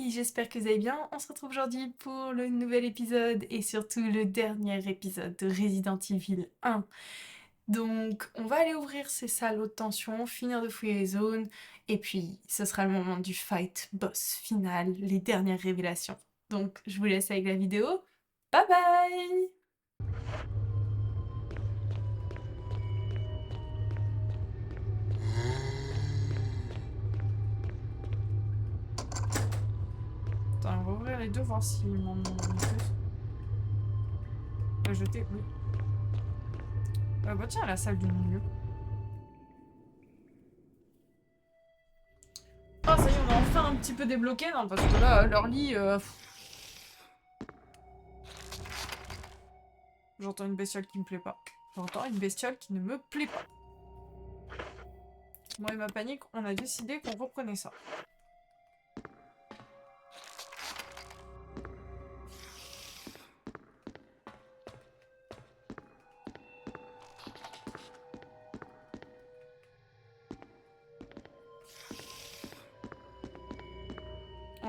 amis, j'espère que vous allez bien. On se retrouve aujourd'hui pour le nouvel épisode et surtout le dernier épisode de Resident Evil 1. Donc, on va aller ouvrir ces salles haute tension, finir de fouiller les zones, et puis ce sera le moment du fight boss final, les dernières révélations. Donc, je vous laisse avec la vidéo. Bye bye! Attends, on va ouvrir les deux, voir s'ils m'en ont mis plus. Jeter, oui. Bah tiens, la salle du milieu. Ah, ça y est, on a enfin un petit peu débloqué, non, parce que là, leur lit... J'entends une bestiole qui me plaît pas. J'entends une bestiole qui ne me plaît pas. Moi et ma panique, on a décidé qu'on reprenait ça.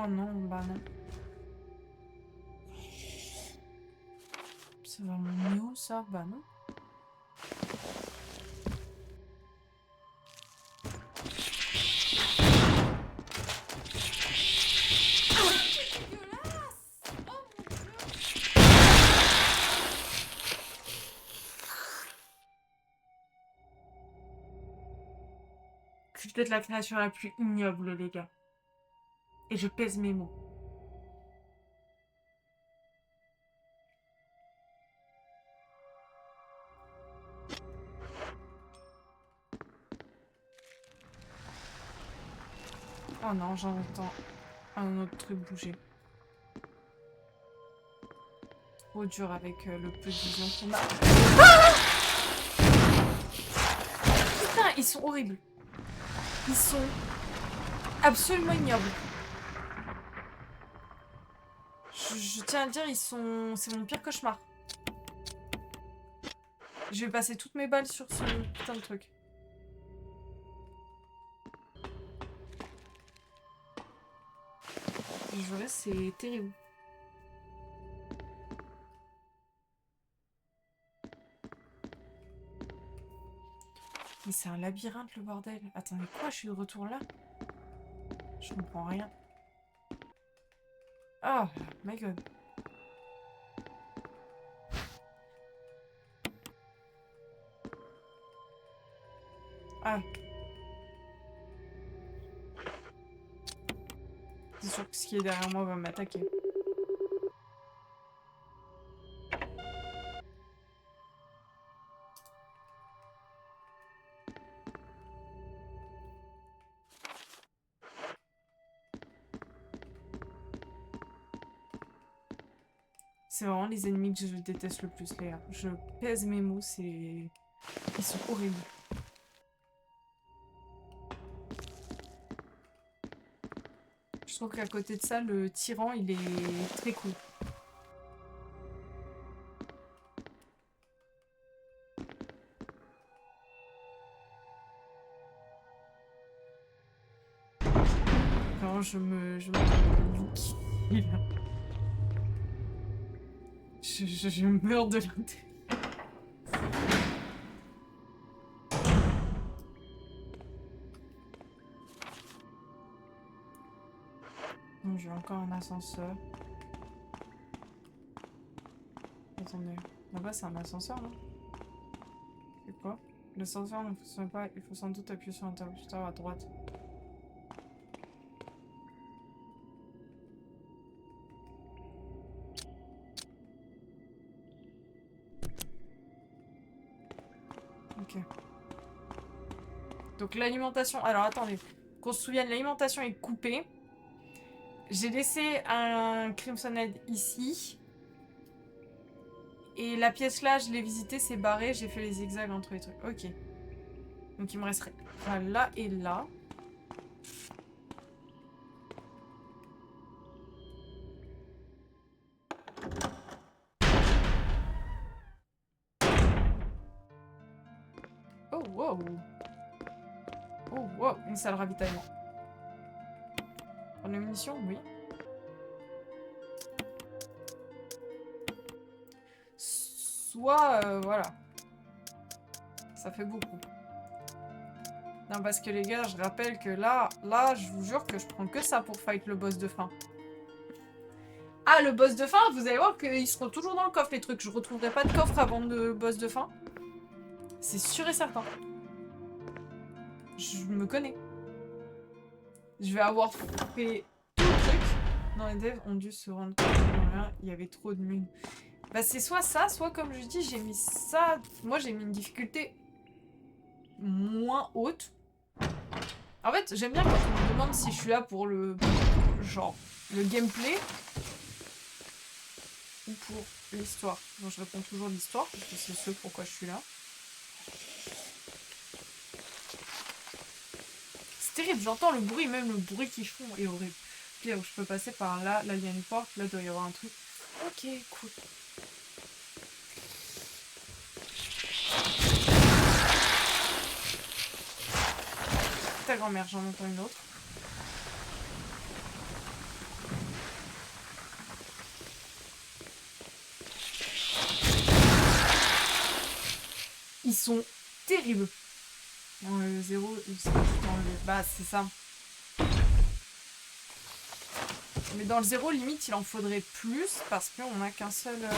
Oh non, bah non. C'est vraiment mieux ça? Bah non. Je suis peut-être la créature la plus ignoble, les gars. Et je pèse mes mots. Oh non, j'entends un autre truc bouger. Trop dur avec le peu de vision qu'on a. Ah putain, ils sont horribles. Ils sont absolument ignobles. Je tiens à le dire, ils sont... C'est mon pire cauchemar. Je vais passer toutes mes balles sur ce putain de truc. Je vois, c'est terrible. Mais c'est un labyrinthe le bordel. Attendez, quoi? Je suis de retour là? Je comprends rien. Ah, my god. Ah. C'est sûr que ce qui est derrière moi va m'attaquer. C'est vraiment les ennemis que je déteste le plus, les gars. Je pèse mes mots, c'est... Ils sont horribles. Je trouve qu'à côté de ça, le tyran, il est très cool. Vraiment, je me liquide. Je meurs de l'intérieur. Bon, j'ai encore un ascenseur. Attendez. Là-bas, c'est un ascenseur, non? C'est quoi? L'ascenseur ne fonctionne pas. Il faut sans doute appuyer sur l'interrupteur à droite. Ok. Donc l'alimentation... Alors attendez. Qu'on se souvienne, l'alimentation est coupée. J'ai laissé un Crimson Head ici. Et la pièce là, je l'ai visitée, c'est barré. J'ai fait les zigzags entre les trucs. Ok. Donc il me resterait... Enfin, là et là. Oh, wow. Oh, wow. Une salle ravitaillement. Prendre les munitions? Oui. soi, voilà. Ça fait beaucoup. Non, parce que les gars, je rappelle que là, je vous jure que je prends que ça pour fight le boss de fin. Ah, le boss de fin, vous allez voir qu'ils seront toujours dans le coffre, les trucs. Je retrouverai pas de coffre avant le boss de fin. C'est sûr et certain. Je me connais. Je vais avoir fait tout le truc. Non, les devs ont dû se rendre compte qu'il y avait trop de mines. Bah, c'est soit ça, soit comme je dis, j'ai mis ça. Moi, j'ai mis une difficulté moins haute. En fait, j'aime bien quand on me demande si je suis là pour le genre le gameplay ou pour l'histoire. Donc je réponds toujours l'histoire parce que c'est ce pourquoi je suis là. C'est terrible, j'entends le bruit, même le bruit qu'ils font est horrible. Ok, donc je peux passer par là, là il y a une porte, là il doit y avoir un truc. Ok, cool. Ta grand-mère, j'en entends une autre. Ils sont terribles. Dans le 0, bah c'est ça. Mais dans le 0, limite, il en faudrait plus parce qu'on n'a qu'un seul...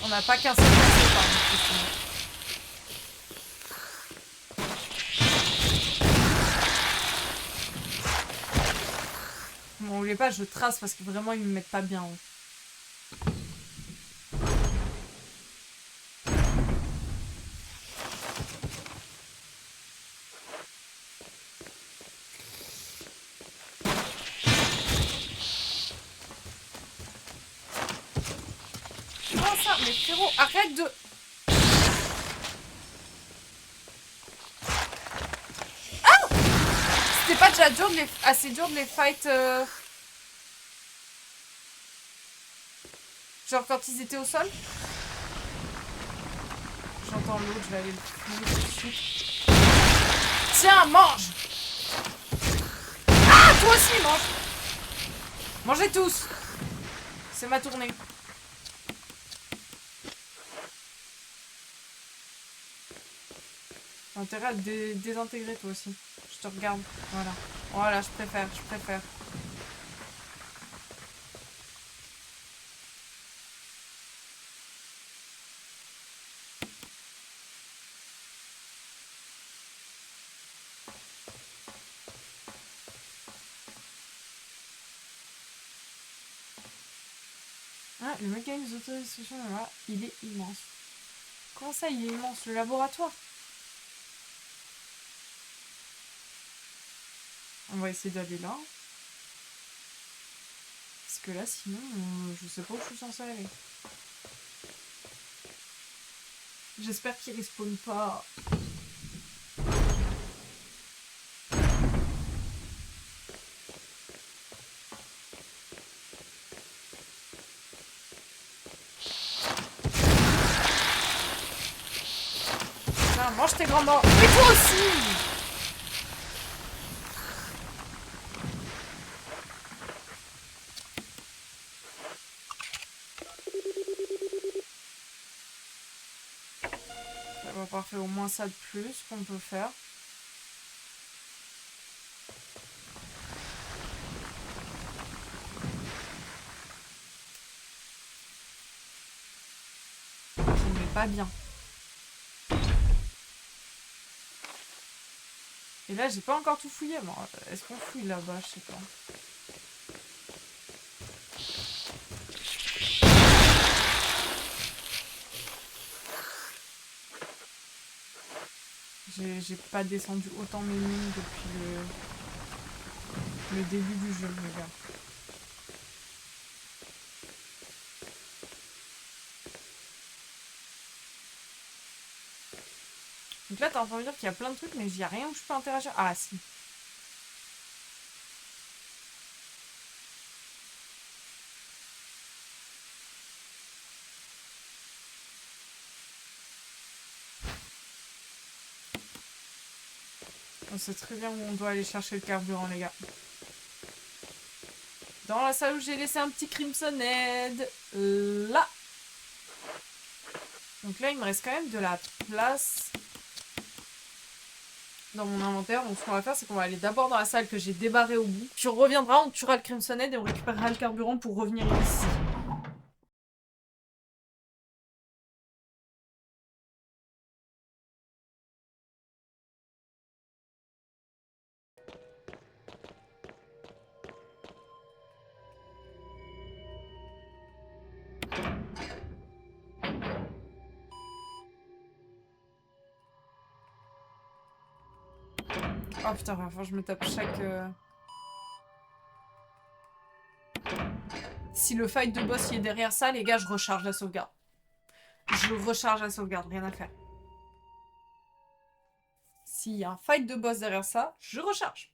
On n'a pas qu'un seul perso, pardon. Bon, vous voulez pas, je trace parce que vraiment, ils me mettent pas bien. Comment ça? Mais frérot, arrête de... Ah! C'était pas déjà dur de les... assez dur de les fight genre quand ils étaient au sol? J'entends l'autre, je vais aller le fumer tout de suite. Tiens, mange! Ah, toi aussi, mange! Mangez tous! C'est ma tournée. T'as intérêt à te désintégrer toi aussi. Je te regarde. Voilà. Voilà, je préfère, je préfère. Ah, le mécanisme d'autodestruction là, il est immense. Comment ça, il est immense? Le laboratoire? On va essayer d'aller là. Parce que là, sinon, je sais pas où je suis censée aller. J'espère qu'il respawn pas. Tiens, mange tes grands morts. Mais toi aussi! On va pouvoir faire au moins ça de plus qu'on peut faire. On n'est pas bien. Et là, j'ai pas encore tout fouillé. Bon, est-ce qu'on fouille là-bas? Je sais pas. J'ai pas descendu autant mes mines depuis le début du jeu, les gars. Donc là, t'es en train de me dire qu'il y a plein de trucs, mais il n'y a rien où je peux interagir. Ah, si. On sait très bien où on doit aller chercher le carburant, les gars. Dans la salle où j'ai laissé un petit Crimson Head. Là. Donc là, il me reste quand même de la place dans mon inventaire. Donc ce qu'on va faire, c'est qu'on va aller d'abord dans la salle que j'ai débarrée au bout. Puis on reviendra, on tuera le Crimson Head et on récupérera le carburant pour revenir ici. Oh putain, enfin je me tape chaque... Si le fight de boss il est derrière ça, les gars, je recharge la sauvegarde. Je recharge la sauvegarde, rien à faire. S'il y a un fight de boss derrière ça, je recharge.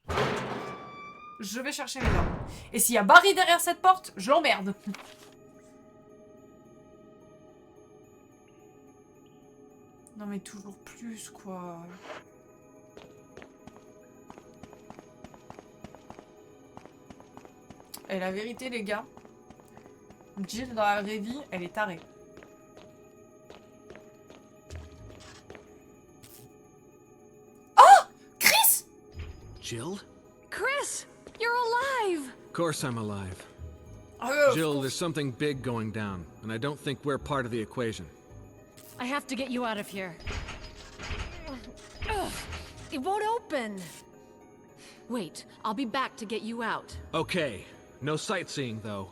Je vais chercher mes armes. Et s'il y a Barry derrière cette porte, je l'emmerde. Non mais toujours plus, quoi. Et la vérité, les gars, Jill dans la vraie vie, elle est tarée. Oh, Chris! Jill? Chris! You're alive! Of course I'm alive. Jill, there's something big going down, and I don't think we're part of the equation. I have to get you out of here. Ugh, it won't open. Wait, I'll be back to get you out. Okay, no sightseeing though.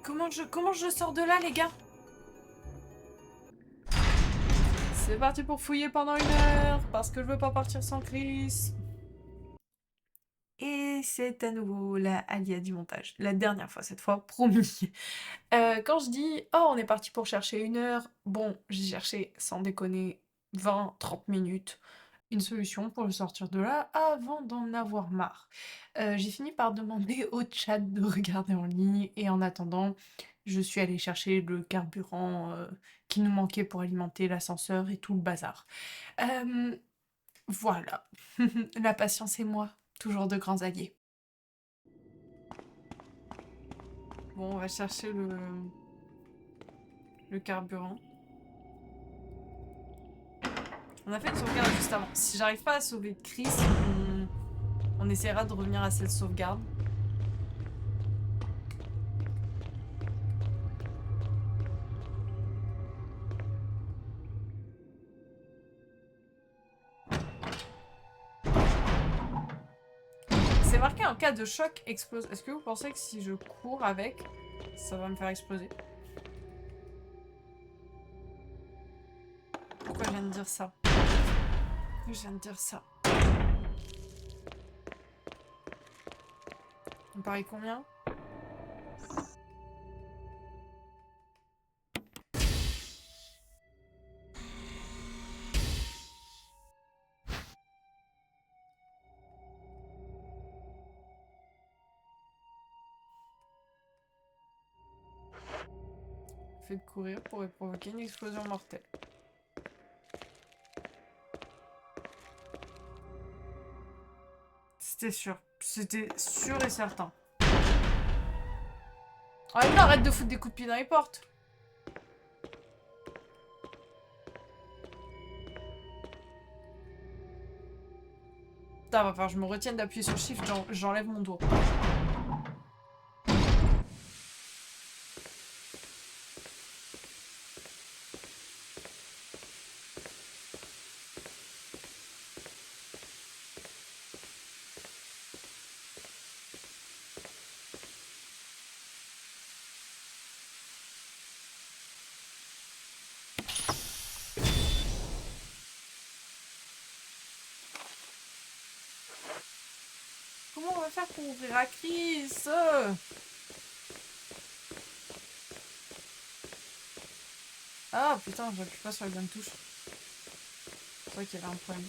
Comment je sors de là, les gars? C'est parti pour fouiller pendant 1 heure, parce que je veux pas partir sans Chris. Et c'est à nouveau la Alia du montage. La dernière fois, cette fois, promis. Quand je dis « Oh, on est parti pour chercher 1 heure », bon, j'ai cherché, sans déconner, 20-30 minutes, une solution pour le sortir de là avant d'en avoir marre. J'ai fini par demander au chat de regarder en ligne et en attendant, je suis allée chercher le carburant qui nous manquait pour alimenter l'ascenseur et tout le bazar. Voilà. La patience et moi, toujours de grands alliés. Bon, on va chercher le carburant. On a fait une sauvegarde juste avant. Si j'arrive pas à sauver Chris, on essaiera de revenir à cette sauvegarde. C'est marqué en cas de choc, explose. Est-ce que vous pensez que si je cours avec, ça va me faire exploser? Pourquoi je viens de dire ça? Pourquoi je viens de dire ça? On parie combien? Le fait de courir pourrait provoquer une explosion mortelle. C'était sûr. C'était sûr et certain. Oh, non, arrête de foutre des coups de pied dans les portes. Putain, va falloir que je me retienne d'appuyer sur Shift, j'enlève mon doigt. Comment on va faire pour ouvrir à Chris? Ah putain, j'appuie pas sur la bonne touche. C'est vrai qu'il y avait un problème.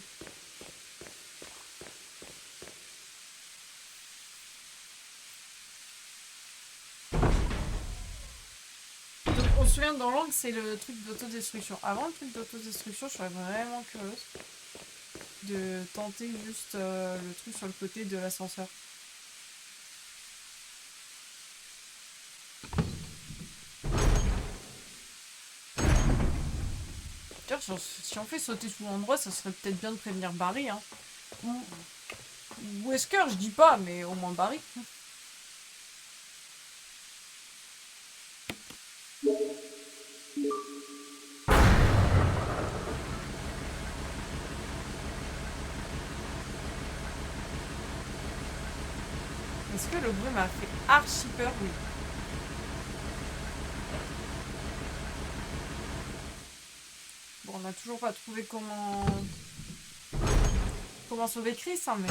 Donc on se souvient dans l'angle, c'est le truc d'autodestruction. Avant le truc d'autodestruction, je serais vraiment curieuse de tenter juste le truc sur le côté de l'ascenseur. si on fait sauter sous l'endroit, ça serait peut-être bien de prévenir Barry, hein. Ou Wesker, je dis pas, mais au moins Barry. Est-ce que le bruit m'a fait archi peur? Oui. Bon, on n'a toujours pas trouvé comment sauver Chris, hein, mais...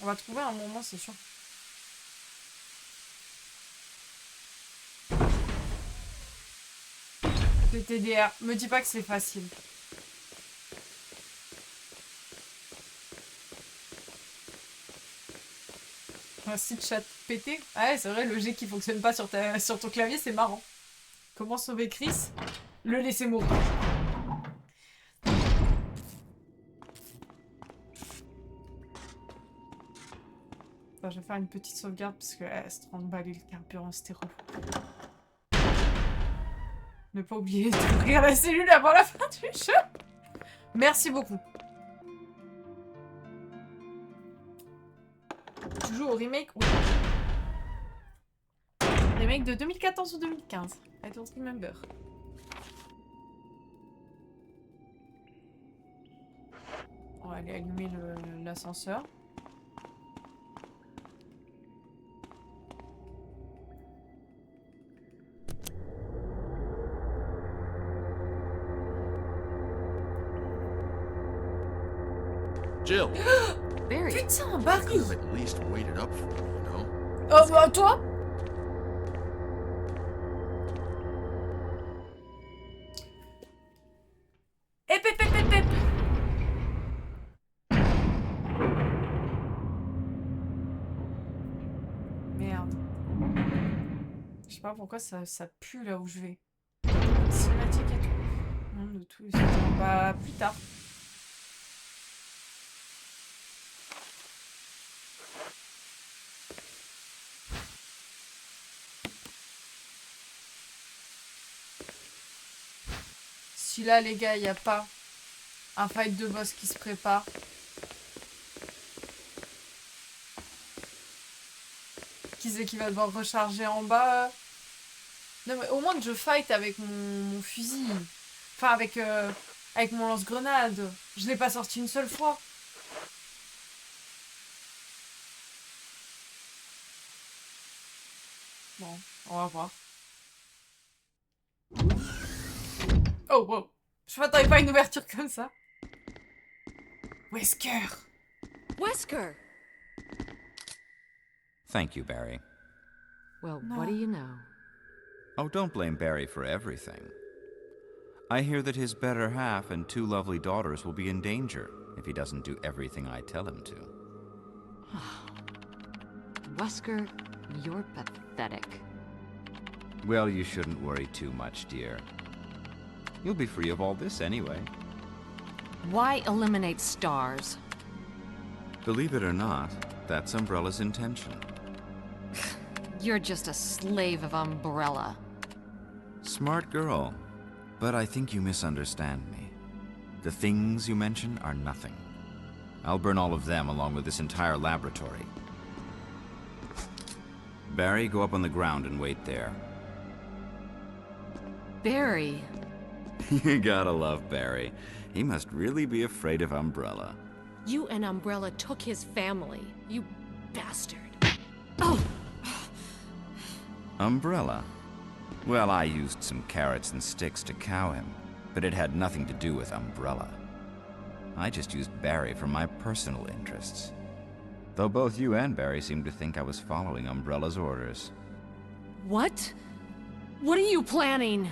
On va trouver un moment, c'est sûr. TTDR, me dis pas que c'est facile. Un site chat pété. Ah ouais, c'est vrai, le G qui fonctionne pas sur ton clavier, c'est marrant. Comment sauver Chris? Le laisser mourir. Enfin, je vais faire une petite sauvegarde parce que c'est 30 balles et le carburant, c'était relou. Ne pas oublier d'ouvrir la cellule avant la fin du jeu. Merci beaucoup. Tu joues au remake? Oui. Remake de 2014 ou 2015. I don't remember. On va aller allumer l'ascenseur. Jill! Barry. Putain, Barry! Could have at least waited up for me, you know? Oh, bah, toi? Hep, hep, hep, hep, hep. Merde. Je sais pas pourquoi ça pue là où je vais. Cinématique et tout. Non, de tout. Bah, plus tard. Si là, les gars, il n'y a pas un fight de boss qui se prépare. Qui c'est qui va devoir recharger en bas? Non, mais au moins que je fight avec mon fusil. Enfin, avec mon lance-grenade. Je l'ai pas sorti une seule fois. Bon, on va voir. Oh, wow. Je m'attendais pas à une ouverture comme ça. Wesker. Wesker! Thank you, Barry. Well, No. what do you know? Oh, don't blame Barry for everything. I hear that his better half and 2 lovely daughters will be in danger if he doesn't do everything I tell him to. Wesker, you're pathetic. Well, you shouldn't worry too much, dear. You'll be free of all this anyway. Why eliminate stars? Believe it or not, that's Umbrella's intention. You're just a slave of Umbrella. Smart girl, but I think you misunderstand me. The things you mention are nothing. I'll burn all of them along with this entire laboratory. Barry, go up on the ground and wait there. Barry. You gotta love Barry. He must really be afraid of Umbrella. You and Umbrella took his family. You bastard. Oh! Umbrella? Well, I used some carrots and sticks to cow him, but it had nothing to do with Umbrella. I just used Barry for my personal interests. Though both you and Barry seem to think I was following Umbrella's orders. What? What are you planning?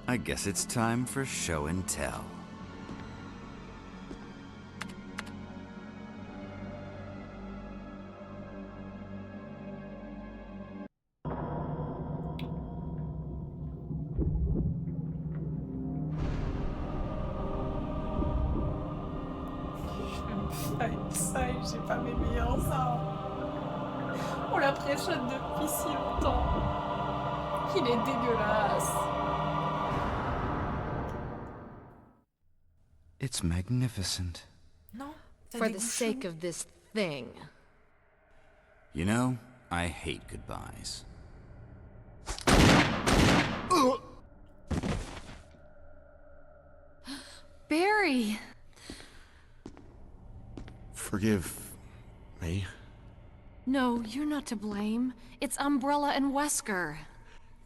I guess it's time for show and tell. Ça, j'ai pas mes meilleurs ça. On la préchote depuis si longtemps. Il est dégueulasse. It's magnificent. Non, t'as For des the bouchons. sake of this thing. You know, I hate goodbyes. Barry! Forgive me. No, you're not to blame. It's Umbrella and Wesker.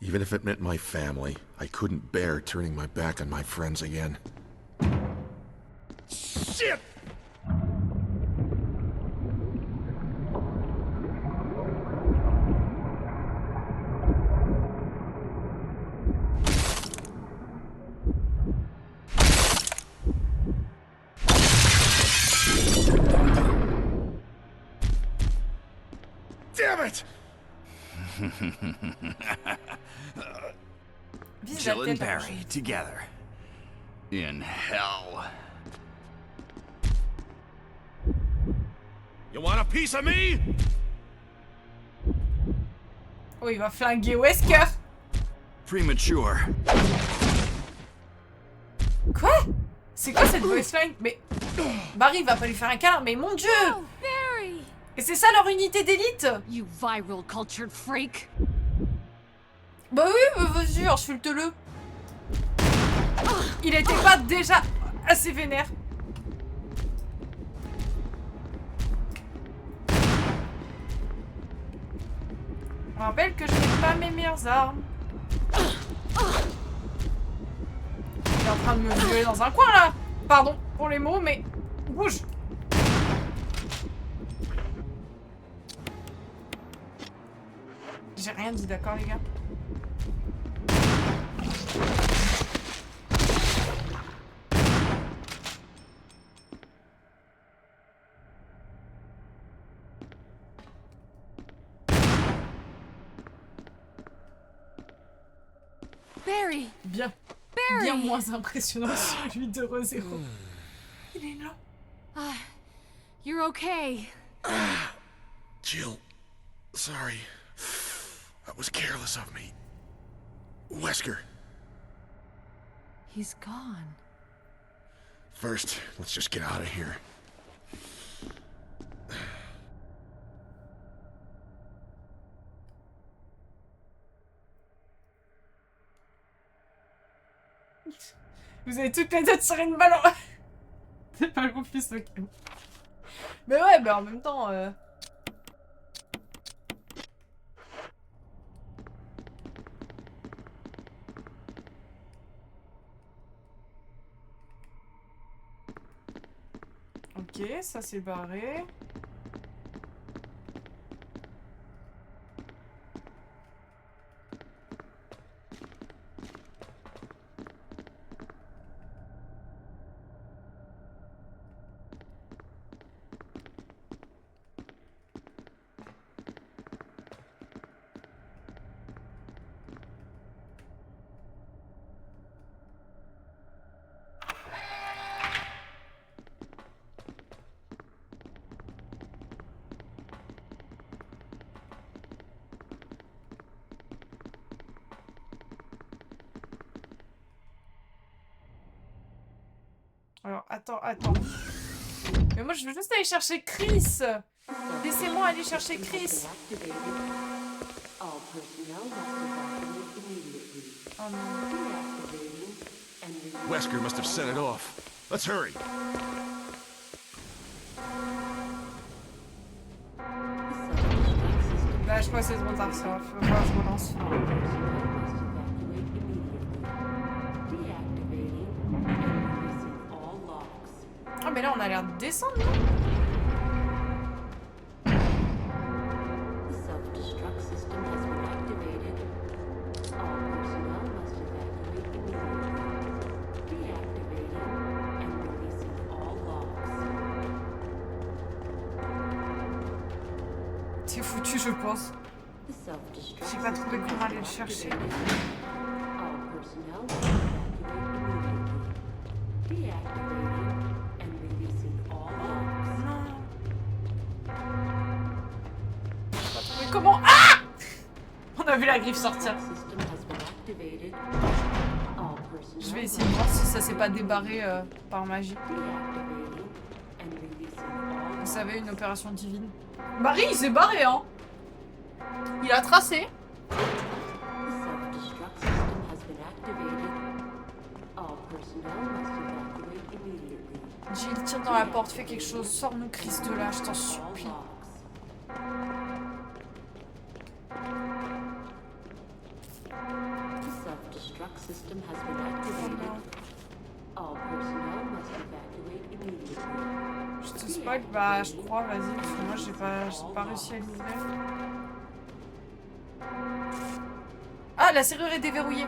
Even if it meant my family, I couldn't bear turning my back on my friends again. Shit! Damn it! Vise la Jill and tête à Barry together. In hell. You want a piece of me? Oh, il va flinguer Wesker. Premature. Quoi? C'est quoi cette voice line? Mais Barry va pas lui faire un câlin, mais mon dieu! Oh, Barry! Et c'est ça leur unité d'élite? You viral cultured freak! Bah oui, vas-y, insulte-le. Il était pas déjà assez vénère? Je me rappelle que je n'ai pas mes meilleures armes. Il est en train de me violer dans un coin là. Pardon pour les mots, mais bouge. J'ai rien dit, d'accord les gars? Barry! Bien Barry! moins impressionnant celui de Re-Zero. Il est là. You're okay. Jill, sorry. That was careless of me. Wesker, He's gone. first, let's just get out of here. Vous avez toutes les deux tiré une balle en... C'est pas le fils, ok. Mais ouais, bah en même temps... Ok, ça c'est barré. Alors, attends. Mais moi, je veux juste aller chercher Chris. Laissez-moi aller chercher Chris. Oh non. Wesker must have set it off. Let's hurry. Là, je crois que c'est trop tard, ça. Faut voir, je relance. Ah, mais là, on a l'air de descendre, non? C'est foutu, je pense. J'ai pas trouvé comment aller le chercher. Non. J'ai pas trouvé comment... Ah! On a vu la griffe sortir. Je vais essayer de voir si ça s'est pas débarré par magie. Vous savez, une opération divine. Barry, il s'est barré, hein. Il a tracé. Jill, tire dans la porte, fais quelque chose. Sors-nous Christ de là, je t'en supplie. Je te spoil, bah je crois, vas-y, parce que moi j'ai pas réussi à l'ouvrir. Ah, la serrure est déverrouillée.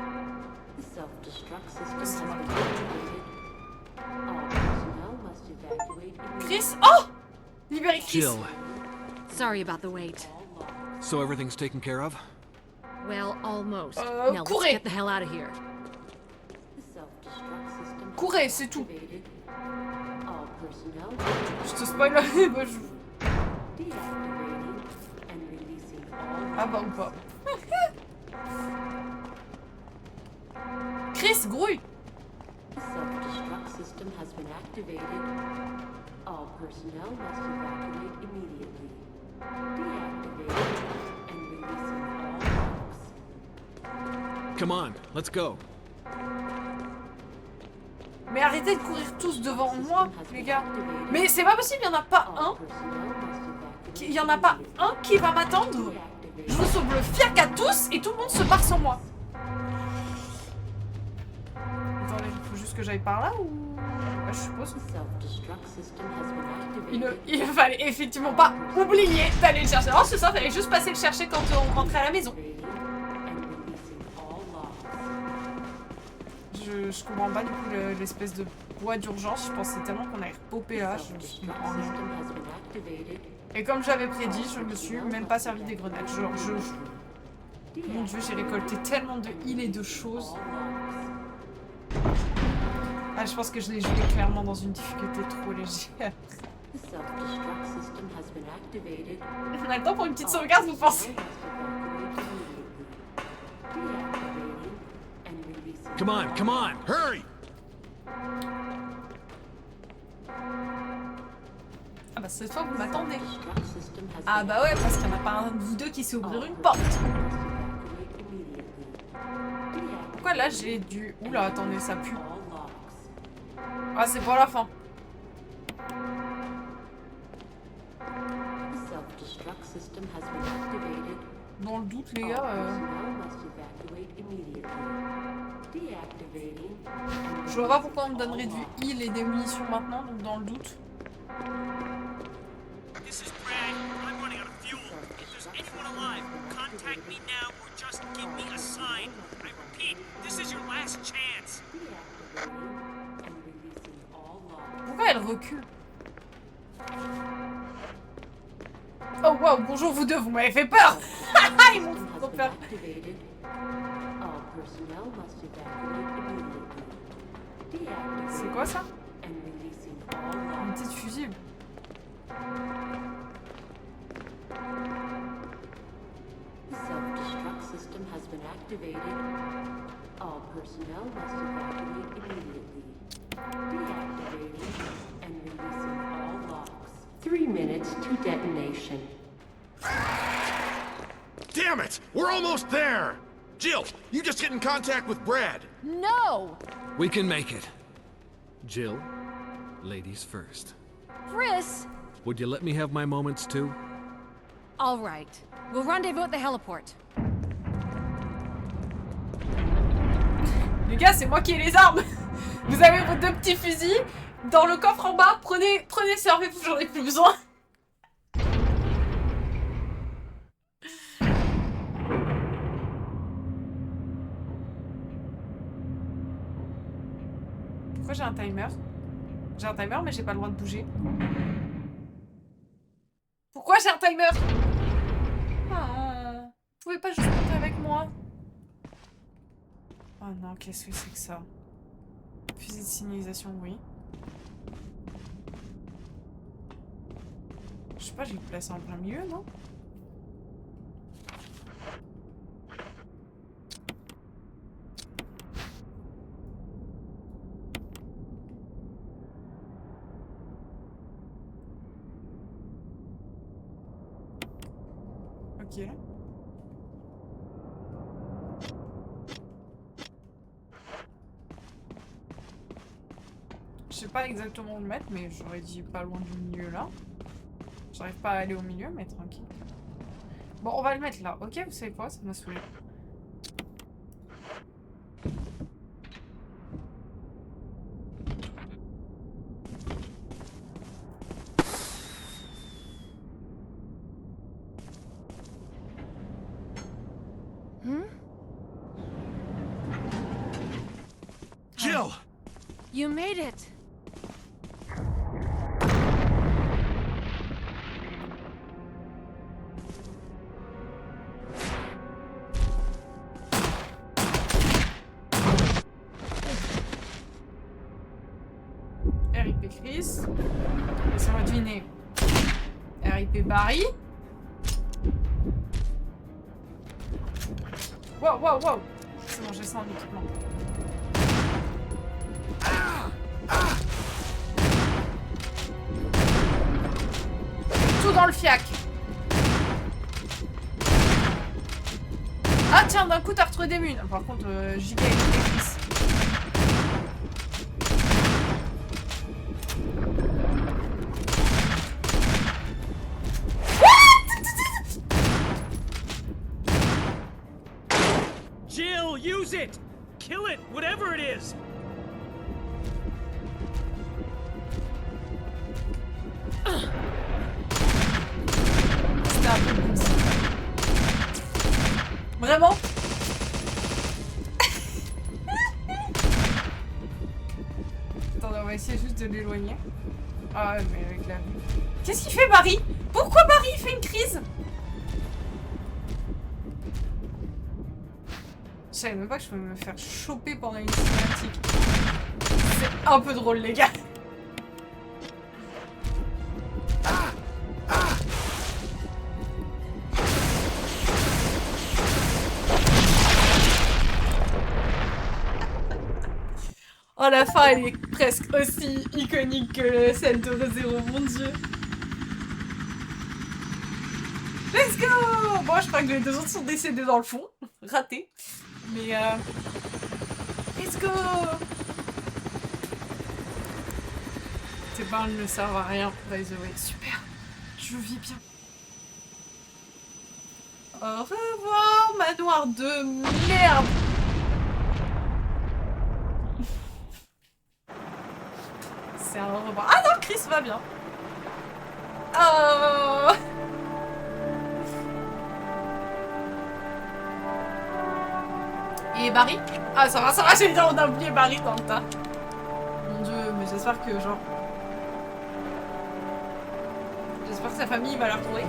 Chris, oh! Libérez Chris. Jill, Sorry about the wait. so everything's taken care of? Well, almost. Now let's courez. get the hell out of here. Courez, c'est tout. Je te spoil. Ah bah ou pas. Chris, grouille. Come on, let's go. Mais arrêtez de courir tous devant moi, les gars. Mais c'est pas possible, il y en a pas un. Il y en a pas un qui va m'attendre. Je vous sauve le fiac à tous et tout le monde se barre sans moi. Attendez, il faut juste que j'aille par là ou... Ouais, je suppose. Il ne fallait effectivement pas oublier d'aller le chercher. Oh, c'est ça, fallait juste passer le chercher quand on rentrait à la maison. Je comprends pas du coup l'espèce de boîte d'urgence. Je pensais tellement qu'on allait popper là. Je comprends rien. Et comme j'avais prédit, je me suis même pas servi des grenades. Genre, mon dieu, j'ai récolté tellement de heal et de choses. Ah, je pense que je l'ai joué clairement dans une difficulté trop légère. On a le temps pour une petite sauvegarde, vous pensez? Come on, hurry! Ah bah cette fois vous m'attendez. Ah bah ouais, parce qu'il n'y en a pas un de vous deux qui sait ouvrir une porte. Pourquoi là j'ai du... Oula, attendez, ça pue. Ah, c'est pour la fin. Dans le doute, les gars... Je vois pas pourquoi on me donnerait du heal et des munitions maintenant, donc dans le doute. This is Brad. I'm running out of fuel. If there's anyone alive, contact me now or just give me a sign. I repeat, this is your last chance. Pourquoi elle recule? Oh wow, bonjour vous deux, vous m'avez fait peur. Ils m'ont fait trop peur. C'est quoi ça? Une petite fusible. To detonation. Damn it! We're almost there! Jill, you just get in contact with Brad. No! We can make it. Jill, ladies first. Chris! Would you let me have my moments too? All right. We'll rendezvous at the heliport. Les gars, c'est moi qui ai les armes. Vous avez vos deux petits fusils. Dans le coffre en bas, prenez, servez-vous, j'en ai plus besoin. Pourquoi j'ai un timer? J'ai un timer mais j'ai pas le droit de bouger. Pourquoi j'ai un timer? Ah, vous pouvez pas juste monter avec moi? Oh non, qu'est-ce que c'est que ça? Fusil de signalisation, oui. Je sais pas, j'ai placé en plein milieu, non? Ok. Je sais pas exactement où le mettre, mais j'aurais dit pas loin du milieu là. J'arrive pas à aller au milieu, mais tranquille. Bon, on va le mettre là, ok? Vous savez quoi? Ça m'a saoulé. Jill! You made it! RIP Chris. Laissez-moi deviner. RIP Barry. Wow, wow, wow. C'est bon, j'ai ça en équipement. Tout dans le fiac. Ah tiens, d'un coup t'as retrouvé des munes. Par contre, giga et Chris. Jill, use it! Kill it, whatever it is! C'était un peu bon. Vraiment? Attendez, on va essayer juste de l'éloigner. Ah ouais, mais avec la vue. Qu'est-ce qu'il fait, Barry? Pourquoi Barry il fait une crise? Je savais même pas que je pouvais me faire choper pendant une cinématique. C'est un peu drôle, les gars. Oh, la fin, elle est presque aussi iconique que celle de Re:Zero, mon dieu. Let's go! Bon, je crois que les deux autres sont décédés dans le fond. Raté. Mais let's go! Tes balles ne servent à rien, by the way. Super. Je vis bien. Au revoir, manoir de merde! C'est un au revoir. Ah non, Chris va bien. Oh! Et Barry? Ah ça va, j'ai dit on a oublié Barry dans le tas. Mon dieu, mais j'espère que genre... J'espère que sa famille va la retrouver.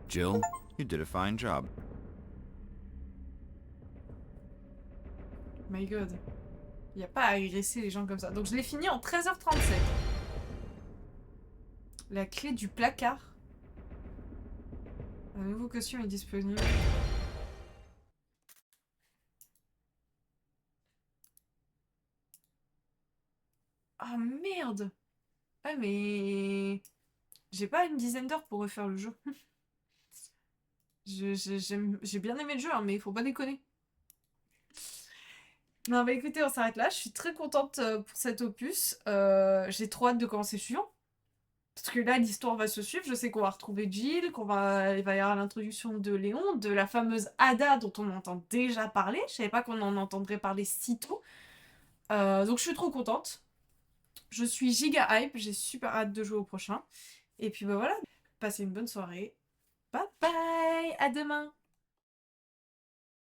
Jill, you did a fine job. My god. Il n'y a pas à agresser les gens comme ça. Donc je l'ai fini en 13h37. La clé du placard. Un nouveau costume est disponible. Ah merde! Ah mais... J'ai pas une dizaine d'heures pour refaire le jeu. J'ai bien aimé le jeu, hein, mais il faut pas déconner. Non, bah écoutez, on s'arrête là. Je suis très contente pour cet opus. J'ai trop hâte de commencer le suivant. Parce que là, l'histoire va se suivre. Je sais qu'on va retrouver Jill, il va y avoir l'introduction de Léon, de la fameuse Ada dont on entend déjà parler. Je savais pas qu'on en entendrait parler si tôt. Donc je suis trop contente. Je suis giga hype. J'ai super hâte de jouer au prochain. Et puis bah voilà. Passez une bonne soirée. Bye bye. À demain.